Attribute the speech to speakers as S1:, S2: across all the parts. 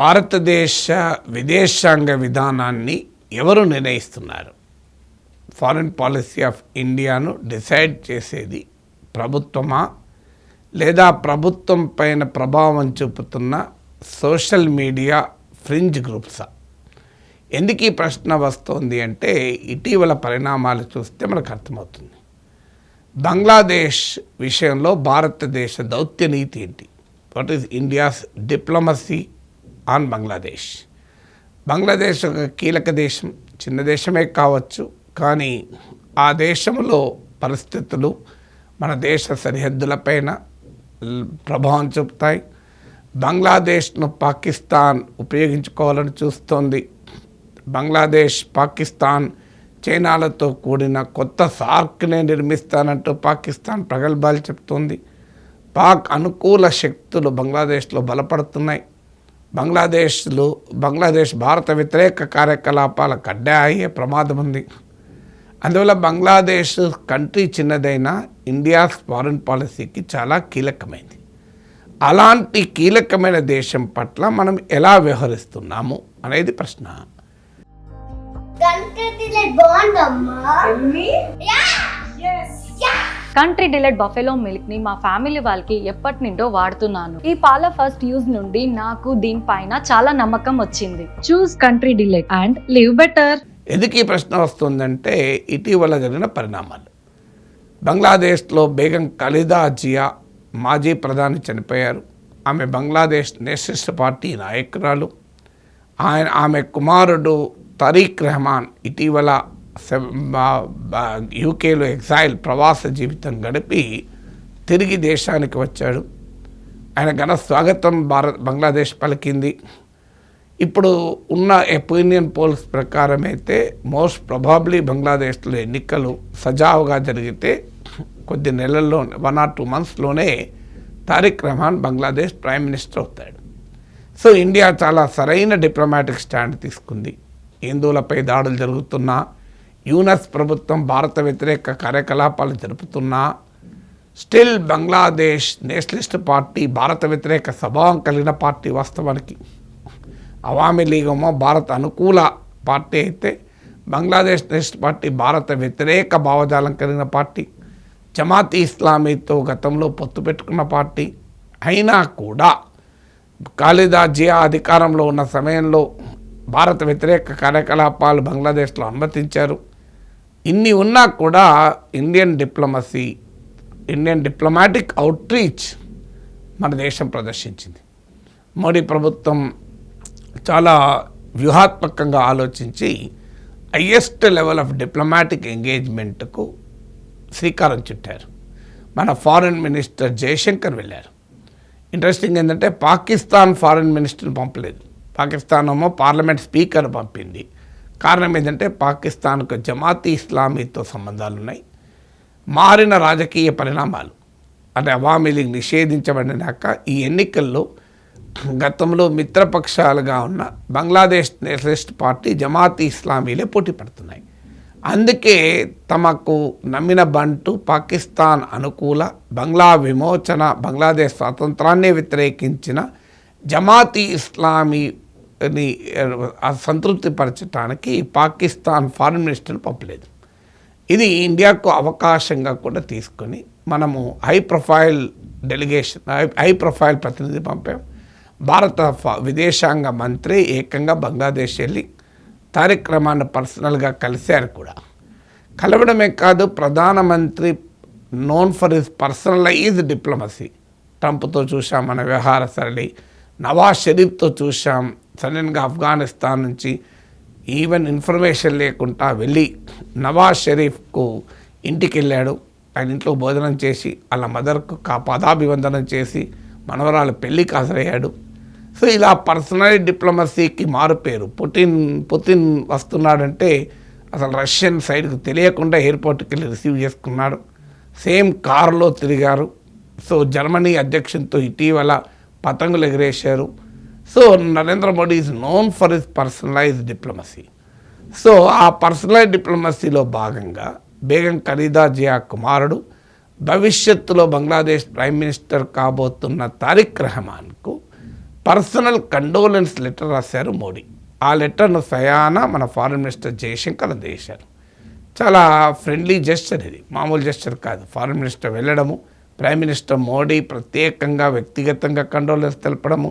S1: భారతదేశ విదేశాంగ విధానాన్ని ఎవరు నిర్ణయిస్తున్నారు? ఫారిన్ పాలసీ ఆఫ్ ఇండియాను డిసైడ్ చేసేది ప్రభుత్వమా, లేదా ప్రభుత్వం పైన ప్రభావం చూపుతున్న సోషల్ మీడియా ఫ్రింజ్ గ్రూప్సా? ఎందుకు ఈ ప్రశ్న వస్తుంది అంటే, ఇటీవల పరిణామాలు చూస్తే మనకు అర్థమవుతుంది. బంగ్లాదేశ్ విషయంలో భారతదేశ దౌత్య నీతి ఏంటి? What is India's diplomacy on Bangladesh? Bangladesh ఒక కీలక దేశం, చిన్న దేశమే కావచ్చు, కానీ ఆ దేశంలో పరిస్థితులు మన దేశ సరిహద్దులపైన ప్రభావం చూపుతాయి. బంగ్లాదేశ్ను పాకిస్తాన్ ఉపయోగించుకోవాలని చూస్తోంది. బంగ్లాదేశ్, పాకిస్తాన్, చైనాలతో కూడిన కొత్త సార్క్నే నిర్మిస్తానంటూ పాకిస్తాన్ ప్రగల్భాలు చెప్తోంది. పాక్ అనుకూల శక్తులు బంగ్లాదేశ్లో బలపడుతున్నాయి. బంగ్లాదేశ్ భారత వ్యతిరేక కార్యకలాపాలకు అడ్డా అయ్యే ప్రమాదం ఉంది. అందువల్ల బంగ్లాదేశ్ కంట్రీ చిన్నదైనా ఇండియా ఫారిన్ పాలసీకి చాలా కీలకమైంది. అలాంటి కీలకమైన దేశం పట్ల మనం ఎలా వ్యవహరిస్తున్నాము అనేది ప్రశ్న.
S2: కంట్రీ డిలైట్ బఫెలో మిల్క్ ని మా ఫ్యామిలీ వాళ్ళకి ఎప్పటి నుండో వాడుతున్నాను. ఈ పాల ఫస్ట్ యూజ్ నుండి నాకు దీనిపైన చాలా నమ్మకం వచ్చింది. Choose Country Delight and live better.
S1: ఎందుకు ఈ ప్రశ్న వస్తుందంటే, ఇటీవల జరిగిన పరిణామాలు. బంగ్లాదేశ్లో బేగం ఖలీదా జియా మాజీ ప్రధాని చనిపోయారు. ఆమె బంగ్లాదేశ్ నేషనలిస్ట్ పార్టీ నాయకురాలు. ఆమె కుమారుడు తరీక్ రెహమాన్ ఇటీవల యూకేలో ఎగ్జైల్ ప్రవాస జీవితం గడిపి తిరిగి దేశానికి వచ్చాడు. ఆయన ఘన స్వాగతం బంగ్లాదేశ్ పలికింది. ఇప్పుడు ఉన్న ఒపీనియన్ పోల్స్ ప్రకారం అయితే మోస్ట్ ప్రాబబ్లీ బంగ్లాదేశ్లో ఎన్నికలు సజావుగా జరిగితే కొద్ది నెలల్లో 1 or 2 monthsలోనే తారిక్ రెహమాన్ బంగ్లాదేశ్ ప్రైమ్ మినిస్టర్ అవుతాడు. సో ఇండియా చాలా సరైన డిప్లొమాటిక్ స్టాండ్ తీసుకుంది. హిందువులపై దాడులు జరుగుతున్నా, యూనస్ ప్రభుత్వం భారత వ్యతిరేక కార్యకలాపాలు జరుపుతున్నా, స్టిల్ బంగ్లాదేశ్ నేషనలిస్ట్ పార్టీ భారత వ్యతిరేక స్వభావం కలిగిన పార్టీ. వాస్తవానికి అవామీ లీగ్ ఏమో భారత అనుకూల పార్టీ అయితే, బంగ్లాదేశ్ నేషనలిస్ట్ పార్టీ భారత వ్యతిరేక భావజాలం కలిగిన పార్టీ. జమాతీ ఇస్లామీతో గతంలో పొత్తు పెట్టుకున్న పార్టీ. అయినా కూడా ఖలీదా జియా అధికారంలో ఉన్న సమయంలో భారత వ్యతిరేక కార్యకలాపాలు బంగ్లాదేశ్లో అనుమతించారు. ఇన్ని ఉన్నా కూడా ఇండియన్ డిప్లొమాటిక్ అవుట్రీచ్ మన దేశం ప్రదర్శించింది. మోడీ ప్రభుత్వం చాలా వ్యూహాత్మకంగా ఆలోచించి హైయెస్ట్ లెవెల్ ఆఫ్ డిప్లొమాటిక్ ఎంగేజ్మెంట్కు శ్రీకారం చుట్టారు. మన ఫారిన్ మినిస్టర్ జయశంకర్ వెళ్ళారు. ఇంట్రెస్టింగ్ ఏంటంటే, పాకిస్తాన్ ఫారిన్ మినిస్టర్ని పంపలేదు. పాకిస్తాన్ ఏమో పార్లమెంట్ స్పీకర్ పంపింది. కారణం ఏంటంటే, పాకిస్తాన్కు జమాతీ ఇస్లామీతో సంబంధాలు ఉన్నాయి. మారిన రాజకీయ పరిణామాలు అంటే అవామీ లీగ్ నిషేధించబడినాక ఈ ఎన్నికల్లో గతంలో మిత్రపక్షాలుగా ఉన్న బంగ్లాదేశ్ నేషనలిస్ట్ పార్టీ, జమాతీ ఇస్లామీలే పోటీ పడుతున్నాయి. అందుకే తమకు నమ్మిన బంటు పాకిస్తాన్ అనుకూల బంగ్లా విమోచన, బంగ్లాదేశ్ స్వాతంత్రాన్ని వ్యతిరేకించిన జమాతీ ఇస్లామీని సంతృప్తిపరచడానికి పాకిస్తాన్ ఫారిన్ మినిస్టర్ని పంపలేదు. ఇది ఇండియాకు అవకాశంగా కూడా తీసుకొని మనము హై ప్రొఫైల్ ప్రతినిధి పంపాం. భారత విదేశాంగ మంత్రి ఏకంగా బంగ్లాదేశ్ వెళ్ళి తారిక్ రెహమాన్ పర్సనల్గా కలిశారు కూడా. కలవడమే కాదు, ప్రధానమంత్రి known for his personalised diplomacy. ట్రంప్తో చూసాం మన వ్యవహార సరళి, నవాజ్ షరీఫ్తో చూసాం. సడన్గా ఆఫ్ఘనిస్తాన్ నుంచి ఈవెన్ ఇన్ఫర్మేషన్ లేకుండా వెళ్ళి నవాజ్ షరీఫ్కు ఇంటికి వెళ్ళాడు. ఆయన ఇంట్లో భోజనం చేసి వాళ్ళ మదర్కు పాదాభివందనం చేసి మనవరాలు పెళ్ళికి హాజరయ్యాడు. సో ఇలా పర్సనల్ డిప్లొమసీకి మారుపేరు. పుతిన్ వస్తున్నాడంటే అసలు రష్యన్ సైడ్కు తెలియకుండా ఎయిర్పోర్ట్కి వెళ్ళి రిసీవ్ చేసుకున్నాడు. సేమ్ కారులో తిరిగారు. సో జర్మనీ అధ్యక్షునితో ఇటీవల పతంగులు ఎగిరేశారు. So Narendra Modi is known for his personalised diplomacy. So ఆ పర్సనలైజ్ డిప్లొమసీలో భాగంగా బేగం ఖలీదా జియా కుమారుడు, భవిష్యత్తులో బంగ్లాదేశ్ ప్రైమ్ మినిస్టర్ కాబోతున్న తారిక్ రెహమాన్కు పర్సనల్ కండోలెన్స్ లెటర్ రాశారు మోడీ. ఆ లెటర్ను స్వయాన మన ఫారిన్ మినిస్టర్ జయశంకర్ అందజేశారు. చాలా ఫ్రెండ్లీ జెస్చర్ ఇది, మామూలు జెస్చర్ కాదు. ఫారిన్ మినిస్టర్ వెళ్ళడము, ప్రైమ్ మినిస్టర్ మోడీ ప్రత్యేకంగా వ్యక్తిగతంగా కండోలెన్స్ తెలపడము,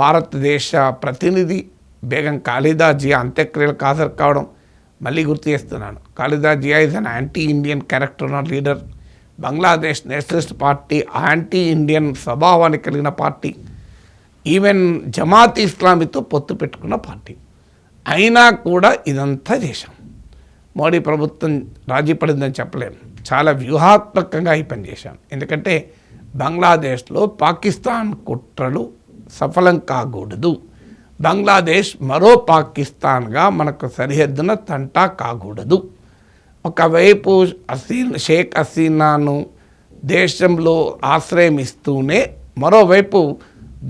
S1: భారతదేశ ప్రతినిధి బేగం ఖాలిదా జియా అంత్యక్రియలకు హాజరు కావడం. మళ్ళీ గుర్తు చేస్తున్నాను, Khaleda Zia is an anti Indian character or leader. Bangladesh Nationalist Party anti Indian స్వభావాన్ని కలిగిన పార్టీ. ఈవెన్ జమాత్ ఇస్లామీతో పొత్తు పెట్టుకున్న పార్టీ. అయినా కూడా ఇదంతా చేశాం. మోడీ ప్రభుత్వం రాజీ పడిందని చెప్పలేము, చాలా వ్యూహాత్మకంగా ఈ పని చేశాం. ఎందుకంటే బంగ్లాదేశ్లో పాకిస్తాన్ కుట్రలు సఫలం కాకూడదు. బంగ్లాదేశ్ మరో పాకిస్తాన్గా మనకు సరిహద్దున తంటా కాకూడదు. ఒకవైపు షేక్ హసీనాను దేశంలో ఆశ్రయం ఇస్తూనే మరోవైపు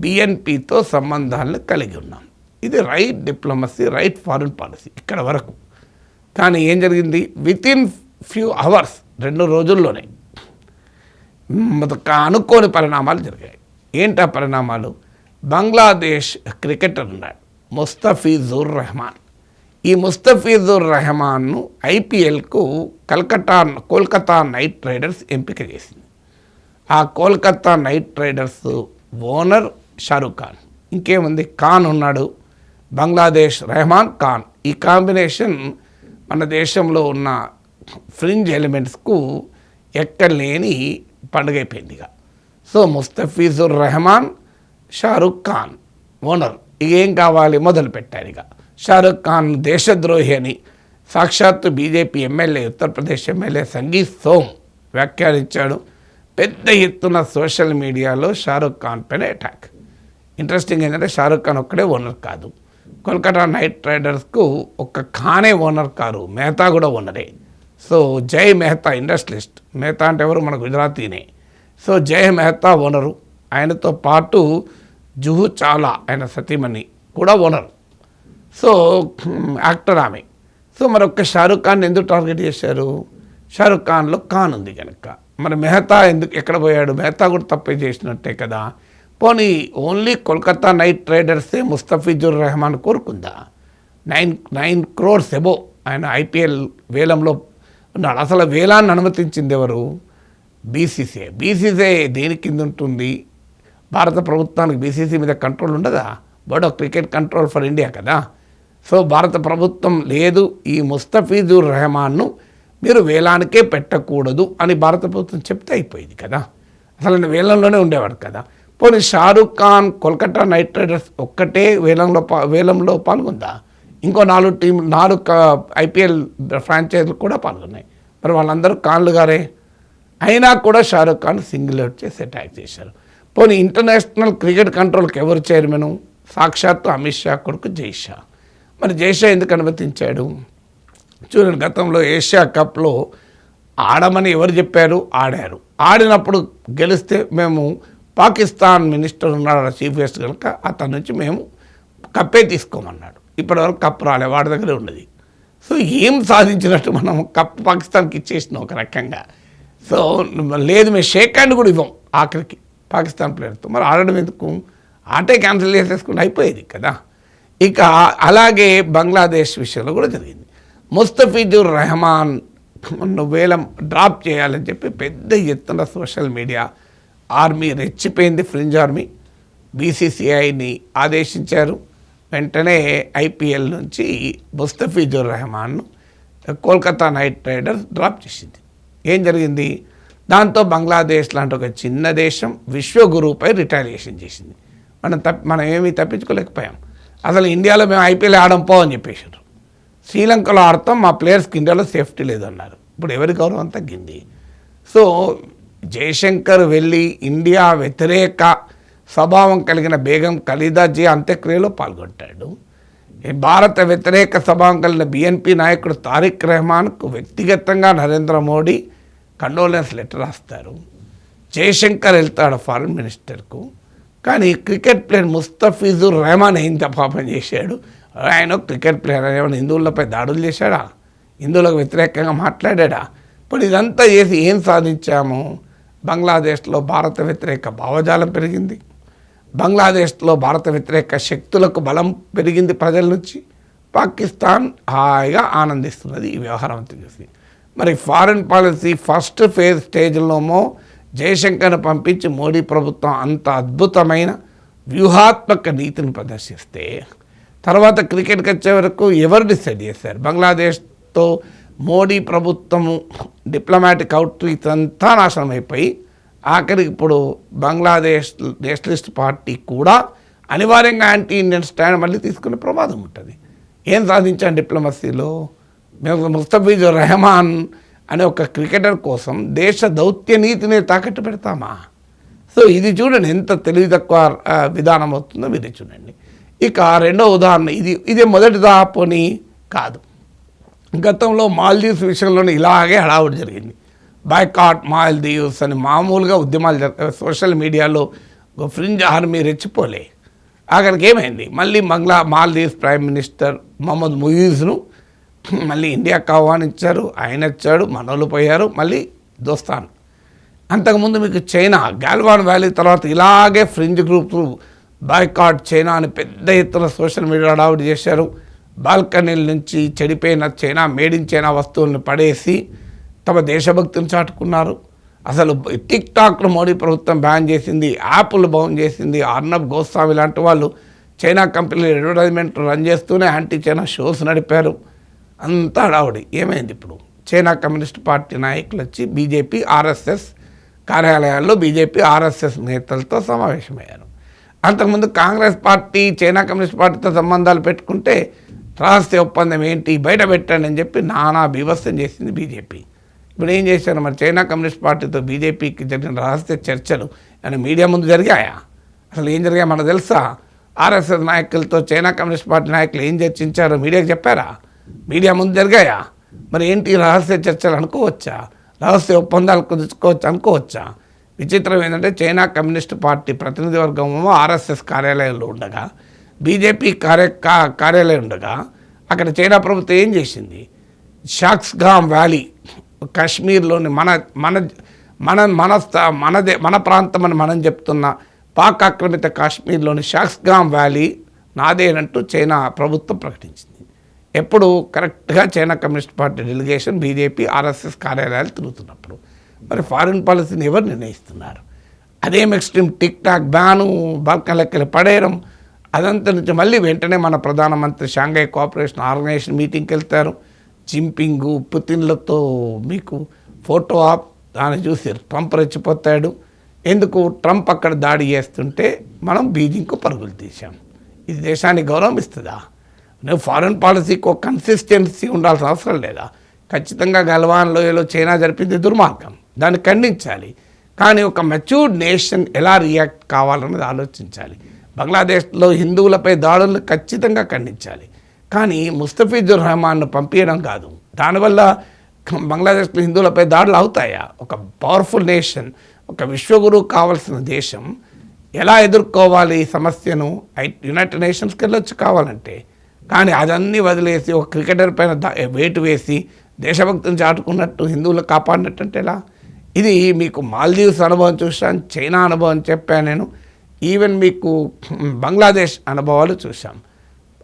S1: బిఎన్పితో సంబంధాలను కలిగి ఉన్నాం. ఇది right diplomacy, right foreign policy ఇక్కడ వరకు. కానీ ఏం జరిగింది? వితిన్ ఫ్యూ అవర్స్, 2 రోజుల్లోనే అనుకోని పరిణామాలు జరిగాయి. ఏంటా పరిణామాలు? బంగ్లాదేశ్ క్రికెటర్ ఉన్నాడు ముస్తఫిజుర్ రెహమాన్. ఈ ముస్తఫిజుర్ రెహమాన్ను ఐపీఎల్కు కోల్కతా నైట్ రైడర్స్ ఎంపిక చేసింది. ఆ Kolkata Knight riders owner Shahrukh Khan, ఇంకేముంది ఖాన్ ఉన్నాడు, బంగ్లాదేశ్ రెహమాన్ ఖాన్. ఈ కాంబినేషన్ మన దేశంలో ఉన్న ఫ్రింజ్ ఎలిమెంట్స్కు ఎక్కలేని పండుగ అయిపోయింది ఇక. So Mustafizur Rahman, Shahrukh Khan owner. ఇక ఏం కావాలి? మొదలు పెట్టారు. ఇక షారూక్ ఖాన్ దేశద్రోహి అని సాక్షాత్తు BJP MLA, Uttar Pradesh MLA Sangeet Som వ్యాఖ్యానించాడు. పెద్ద ఎత్తున సోషల్ మీడియాలో షారూక్ ఖాన్ పైన అటాక్. ఇంట్రెస్టింగ్ ఏంటంటే షారూక్ ఖాన్ ఒక్కడే ఓనర్ కాదు, కోల్కతా నైట్ రైడర్స్కు ఒక్క ఖానే ఓనర్ కారు, మెహతా కూడా ఓనరే. సో జై మెహతా ఇండస్ట్రియలిస్ట్, మెహతా అంటే ఎవరు? మన గుజరాతీనే. సో జై మెహతా ఓనరు. ఆయనతో పాటు జుహు చావ్లా ఆయన సతీమణి కూడా ఓనరు. సో యాక్టర్ ఆమె. సో మరొక్క షారూక్ ఖాన్ ఎందుకు టార్గెట్ చేశారు? షారూక్ ఖాన్లో ఖాన్ ఉంది కనుక. మరి మెహతా ఎందుకు ఎక్కడ పోయాడు? మెహతా కూడా తప్పే చేసినట్టే కదా. పోనీ ఓన్లీ కోల్కతా నైట్ రైడర్సే ముస్తఫిజుర్ రెహమాన్ కోరుకుందా? 9 crores ఎబో ఆయన ఐపీఎల్ వేలంలో ఉన్నాడు. అసలు వేలాన్ని అనుమతించింది ఎవరు? బీసీసీఐ. బీసీసీఐ దేని కింద ఉంటుంది? భారత ప్రభుత్వానికి బీసీసీ మీద కంట్రోల్ ఉండదా? Board of cricket control for India కదా. సో భారత ప్రభుత్వం లేదు, ఈ ముస్తఫిజుర్ రెహమాన్ను మీరు వేలానికే పెట్టకూడదు అని భారత ప్రభుత్వం చెప్తే అయిపోయింది కదా. అసలు ఆయన వేలంలోనే ఉండేవాడు కదా. పోనీ షారూక్ ఖాన్ కోల్కతా నైట్ రైడర్స్ ఒక్కటే వేలంలో పాల్గొందా? ఇంకో 4 ఐపీఎల్ ఫ్రాంచైజీలు కూడా పాల్గొన్నాయి. మరి వాళ్ళందరూ ఖాన్లు గారే. అయినా కూడా షారూక్ ఖాన్ సింగిల్ అవుట్ చేసి అటాక్ చేశారు. పోనీ ఇంటర్నేషనల్ క్రికెట్ కంట్రోల్కి ఎవరు చైర్మను? సాక్షాత్తు అమిత్ షా కొడుకు జైషా. మరి జైషా ఎందుకు అనుమతించాడు? చూడండి, గతంలో ఏషియా కప్లో ఆడమని ఎవరు చెప్పారు? ఆడారు. ఆడినప్పుడు గెలిస్తే మేము పాకిస్తాన్ మినిస్టర్ ఉన్నాడు చీఫ్ గెస్ట్ కనుక అతని నుంచి మేము కప్పే తీసుకోమన్నాడు. ఇప్పటివరకు కప్పు రాలే, వాడి దగ్గరే ఉన్నది. సో ఏం సాధించినట్టు మనం కప్పు పాకిస్తాన్కి ఇచ్చేసినాం ఒక రకంగా. సో లేదు, మేము షేక్ హ్యాండ్ కూడా ఇవ్వం ఆఖరికి పాకిస్తాన్ ప్లేయర్తో. మరి ఆడడం ఎందుకు? ఆటే క్యాన్సిల్ చేసేసుకుంటే అయిపోయేది కదా. ఇక అలాగే బంగ్లాదేశ్ విషయంలో కూడా జరిగింది. ముస్తఫిజుర్ రెహమాన్ వేలం డ్రాప్ చేయాలని చెప్పి పెద్ద ఎత్తున సోషల్ మీడియా ఆర్మీ రెచ్చిపోయింది. ఫ్రింజ్ ఆర్మీ బీసీసీఐని ఆదేశించారు. వెంటనే ఐపీఎల్ నుంచి ముస్తఫిజుర్ రెహమాన్ను కోల్కతా నైట్ రైడర్స్ డ్రాప్ చేసింది. ఏం జరిగింది? దాంతో బంగ్లాదేశ్ లాంటి ఒక చిన్న దేశం విశ్వగురువుపై రిటాలియేషన్ చేసింది. మనం ఏమీ తప్పించుకోలేకపోయాం. అసలు ఇండియాలో మేము ఐపీఎల్ ఆడంపో అని చెప్పేసారు. శ్రీలంకలో ఆడతాం, మా ప్లేయర్స్కి ఇండియాలో సేఫ్టీ లేదన్నారు. ఇప్పుడు ఎవరి గౌరవం తగ్గింది? సో జయశంకర్ వెళ్ళి ఇండియా వ్యతిరేక స్వభావం కలిగిన బేగం ఖలీదా జియా అంత్యక్రియలో పాల్గొంటాడు. భారత వ్యతిరేక స్వభావం కలిగిన బిఎన్పి నాయకుడు తారిక్ రెహమాన్కు వ్యక్తిగతంగా నరేంద్ర మోడీ కండోలెన్స్ లెటర్ రాస్తారు. జయశంకర్ వెళ్తాడు ఫారిన్ మినిస్టర్కు. కానీ క్రికెట్ ప్లేయర్ ముస్తఫిజుర్ రెహమాన్ ఏం పాపం చేశాడు? ఆయన క్రికెట్ ప్లేయర్ ఏమైనా హిందువులపై దాడులు చేశాడా? హిందువులకు వ్యతిరేకంగా మాట్లాడా? ఇప్పుడు ఇదంతా చేసి ఏం సాధించాము? బంగ్లాదేశ్లో భారత వ్యతిరేక భావజాలం పెరిగింది. బంగ్లాదేశ్లో భారత వ్యతిరేక శక్తులకు బలం పెరిగింది ప్రజల నుంచి. పాకిస్తాన్ హాయిగా ఆనందిస్తున్నది ఈ వ్యవహారం అంతా చూసి. మరి ఫారిన్ పాలసీ ఫస్ట్ ఫేజ్ స్టేజ్లోమో జయశంకర్ను పంపించి మోడీ ప్రభుత్వం అంత అద్భుతమైన వ్యూహాత్మక నీతిని ప్రదర్శిస్తే, తర్వాత క్రికెట్కి వచ్చే వరకు ఎవరు డిసైడ్ చేశారు? బంగ్లాదేశ్తో మోడీ ప్రభుత్వము డిప్లొమాటిక్ అవుట్రీచ్ అంతా నాశనం అయిపోయి ఆఖరికి ఇప్పుడు బంగ్లాదేశ్ నేషనలిస్ట్ పార్టీ కూడా అనివార్యంగా యాంటీ ఇండియన్ స్టాండ్ మళ్ళీ తీసుకునే ప్రమాదం ఉంటుంది. ఏం సాధించాను డిప్లొమసీలో? మేము ముస్తఫిజుర్ రెహమాన్ అనే ఒక క్రికెటర్ కోసం దేశ దౌత్య నీతిని తాకట్టు పెడతామా? సో ఇది చూడండి ఎంత తెలివి తక్కువ విధానం అవుతుందో మీరు చూడండి. ఇక రెండో ఉదాహరణ, ఇదే మొదటిదా పోనీ కాదు. గతంలో మాల్దీవ్స్ విషయంలోనే ఇలాగే హడావుడి జరిగింది. బాయ్కాట్ మాల్దీవ్స్ అని మామూలుగా ఉద్యమాలు సోషల్ మీడియాలో ఫ్రింజ్ ఆర్మీ రెచ్చిపోలే. అక్కడికి ఏమైంది? మళ్ళీ మాల్దీవ్స్ ప్రైమ్ మినిస్టర్ మొహమ్మద్ ముయిజ్ను మళ్ళీ ఇండియాకు ఆహ్వానించారు. ఆయన వచ్చాడు, మనోళ్ళు పోయారు, మళ్ళీ దోస్తాను. అంతకుముందు మీకు చైనా గాల్వాన్ వ్యాలీ తర్వాత ఇలాగే ఫ్రింజ్ గ్రూప్స్ బాయ్కాట్ చైనా అని పెద్ద ఎత్తున సోషల్ మీడియా హడావుడి చేశారు. బాల్కనీల నుంచి చెడిపోయిన చైనా మేడ్ ఇన్ చైనా వస్తువులను పడేసి తమ దేశభక్తిని చాటుకున్నారు. అసలు టిక్ టాక్ను మోడీ ప్రభుత్వం బ్యాన్ చేసింది, యాప్లు బౌన్ చేసింది. అర్నబ్ గోస్వామి లాంటి వాళ్ళు చైనా కంపెనీలు అడ్వర్టైజ్మెంట్ రన్ చేస్తూనే యాంటీ చైనా షోస్ నడిపారు. అంతా హడావుడి. ఏమైంది? ఇప్పుడు చైనా కమ్యూనిస్ట్ పార్టీ నాయకులు వచ్చి బీజేపీ ఆర్ఎస్ఎస్ కార్యాలయాల్లో బీజేపీ ఆర్ఎస్ఎస్ నేతలతో సమావేశమయ్యారు. అంతకుముందు కాంగ్రెస్ పార్టీ చైనా కమ్యూనిస్ట్ పార్టీతో సంబంధాలు పెట్టుకుంటే రహస్య ఒప్పందం ఏంటి బయట పెట్టండి అని చెప్పి నానా బీభత్సం చేసింది బీజేపీ. ఇప్పుడు ఏం చేశారు? మరి చైనా కమ్యూనిస్ట్ పార్టీతో బీజేపీకి జరిగిన రహస్య చర్చలు అని మీడియా ముందు జరిగాయా? అసలు ఏం జరిగాయో మనకు తెలుసా? ఆర్ఎస్ఎస్ నాయకులతో చైనా కమ్యూనిస్ట్ పార్టీ నాయకులు ఏం చర్చించారో మీడియాకి చెప్పారా? మీడియా ముందు జరిగాయా? మరి ఏంటి రహస్య చర్చలు అనుకోవచ్చా? రహస్య ఒప్పందాలు కుదుర్చుకోవచ్చు అనుకోవచ్చా? విచిత్రం ఏంటంటే చైనా కమ్యూనిస్ట్ పార్టీ ప్రతినిధి వర్గము ఆర్ఎస్ఎస్ కార్యాలయంలో ఉండగా, బీజేపీ కార్యాలయం ఉండగా అక్కడ చైనా ప్రభుత్వం ఏం చేసింది? షాక్స్గామ్ వ్యాలీ కాశ్మీర్లోని మన ప్రాంతం అని మనం చెప్తున్న పాక్ ఆక్రమిత కాశ్మీర్లోని షాక్స్గామ్ వ్యాలీ నాదేనంటూ చైనా ప్రభుత్వం ప్రకటించింది. ఎప్పుడు? కరెక్ట్గా China communist party delegation BJP RSS కార్యాలయాలు తిరుగుతున్నప్పుడు. మరి ఫారిన్ పాలసీని ఎవరు నిర్ణయిస్తున్నారు? అదేం extreme tick talk ban, Balkan లెక్కలు పడేయడం, అదంతా నుంచి మళ్ళీ వెంటనే మన ప్రధానమంత్రి షాంఘై కోఆపరేషన్ ఆర్గనైజేషన్ మీటింగ్కి వెళ్తారు. జింపింగు పుతిన్లతో మీకు ఫోటో ఆప్ దాన్ని చూసి ట్రంప్ రెచ్చిపోతాడు. ఎందుకు? ట్రంప్ అక్కడ దాడి చేస్తుంటే మనం బీజింగ్కు పరుగులు తీసాం. ఇది దేశానికి గౌరవం ఇస్తుందా? నువ్వు ఫారిన్ పాలసీకి ఒక కన్సిస్టెన్సీ ఉండాల్సిన అవసరం లేదా? ఖచ్చితంగా గల్వాన్ లోయలో చైనా జరిపింది దుర్మార్గం, దాన్ని ఖండించాలి. కానీ ఒక మెచ్యూర్డ్ నేషన్ ఎలా రియాక్ట్ కావాలన్నది ఆలోచించాలి. బంగ్లాదేశ్లో హిందువులపై దాడులను ఖచ్చితంగా ఖండించాలి. కానీ ముస్తఫిజుర్ రెహమాన్ను పంపించడం కాదు. దానివల్ల బంగ్లాదేశ్లో హిందువులపై దాడులు అవుతాయా? ఒక పవర్ఫుల్ నేషన్, ఒక విశ్వగురువు కావాల్సిన దేశం ఎలా ఎదుర్కోవాలి ఈ సమస్యను? యునైటెడ్ నేషన్స్కి వెళ్ళొచ్చు కావాలంటే. కానీ అదన్నీ వదిలేసి ఒక క్రికెటర్ పైన వేటు వేసి దేశభక్తిని చాటుకున్నట్టు హిందువులు కాపాడినట్టు అంటే ఎలా? ఇది మీకు మాల్దీవ్స్ అనుభవం చూశాను, చైనా అనుభవం చెప్పాను నేను, ఈవెన్ మీకు బంగ్లాదేశ్ అనుభవాలు చూశాం.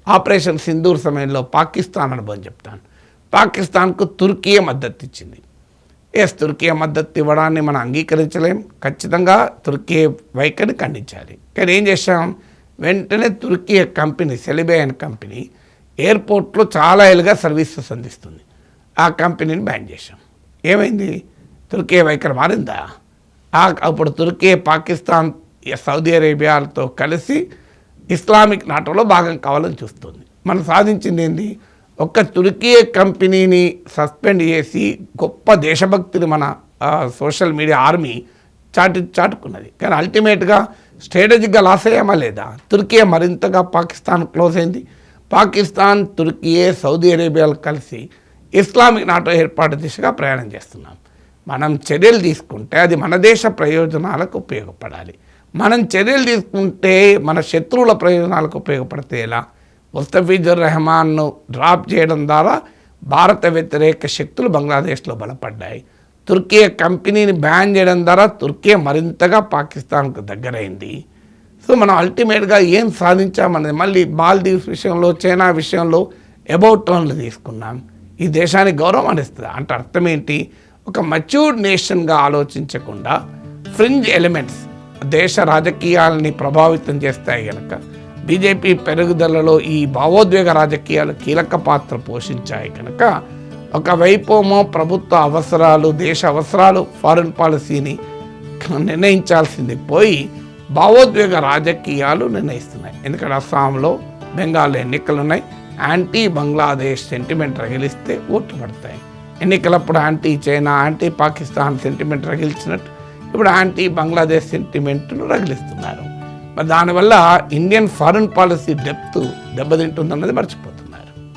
S1: ఆపరేషన్ సింధూర్ సమయంలో పాకిస్తాన్ అనుభవం చెప్తాను. పాకిస్తాన్కు తుర్కీ మద్దతు ఇచ్చింది. తుర్కీ మద్దతు ఇవ్వడాన్ని మనం అంగీకరించలేం. ఖచ్చితంగా తుర్కీ వైఖరిని ఖండించాలి. కానీ ఏం చేశాం? వెంటనే తుర్కీ కంపెనీ సెలిబే అనే కంపెనీ ఎయిర్పోర్ట్లో చాలా ఏళ్ళుగా సర్వీసెస్ అందిస్తుంది. ఆ కంపెనీని బ్యాన్ చేశాం. ఏమైంది? తుర్కీ వైఖరి మారిందా? అప్పుడు తుర్కీ పాకిస్తాన్ సౌదీ అరేబియాలతో కలిసి ఇస్లామిక్ నాటోలో భాగం కావాలని చూస్తుంది. మనం సాధించింది ఏంది? ఒక్క తుర్కీ కంపెనీని సస్పెండ్ చేసి గొప్ప దేశభక్తిని మన సోషల్ మీడియా ఆర్మీ చాటుకున్నది. కానీ అల్టిమేట్గా స్ట్రాటజిక్గా లాస్ అయ్యామా లేదా? తుర్కీ మరింతగా పాకిస్తాన్ క్లోజ్ అయింది. పాకిస్తాన్, తుర్కీ, సౌదీ అరేబియాలు కలిసి ఇస్లామిక్ నాటో ఏర్పాటు దిశగా ప్రయాణం చేస్తున్నాం. మనం చర్యలు తీసుకుంటే అది మన దేశ ప్రయోజనాలకు ఉపయోగపడాలి. మనం చర్యలు తీసుకుంటే మన శత్రువుల ప్రయోజనాలకు ఉపయోగపడితే ఎలా? ముస్తఫిజుర్ రెహమాన్ను డ్రాప్ చేయడం ద్వారా భారత వ్యతిరేక శక్తులు బంగ్లాదేశ్లో బలపడ్డాయి. తుర్కీ కంపెనీని బ్యాన్ చేయడం ద్వారా తుర్కీ మరింతగా పాకిస్తాన్కు దగ్గరైంది. సో మనం అల్టిమేట్గా ఏం సాధించామనేది మళ్ళీ మాల్దీవ్స్ విషయంలో, చైనా విషయంలో అబౌట్ టర్న్లు తీసుకున్నాం. ఈ దేశానికి గౌరవం అనిస్తుంది. అంటే అర్థం ఏంటి? ఒక మచ్యూర్డ్ నేషన్గా ఆలోచించకుండా ఫ్రింజ్ ఎలిమెంట్స్ దేశ రాజకీయాలని ప్రభావితం చేస్తాయి కనుక బీజేపీ పెరుగుదలలో ఈ భావోద్వేగ రాజకీయాలు కీలక పాత్ర పోషించాయి కనుక ఒకవైపేమో ప్రభుత్వ అవసరాలు, దేశ అవసరాలు ఫారిన్ పాలసీని నిర్ణయించాల్సింది పోయి భావోద్వేగ రాజకీయాలు నిర్ణయిస్తున్నాయి. ఎందుకంటే అస్సాంలో, బెంగాల్ ఎన్నికలు ఉన్నాయి. యాంటీ బంగ్లాదేశ్ సెంటిమెంట్ రగిలిస్తే ఓట్లు పడతాయి. ఎన్నికలప్పుడు anti China, anti Pakistan sentiment రగిల్చినట్టు ఇప్పుడు యాంటీ బంగ్లాదేశ్ సెంటిమెంట్ను రగిలిస్తున్నారు. మరి దానివల్ల ఇండియన్ ఫారిన్ పాలసీ డెప్త్ దెబ్బతింటుందన్నది మర్చిపోతుంది.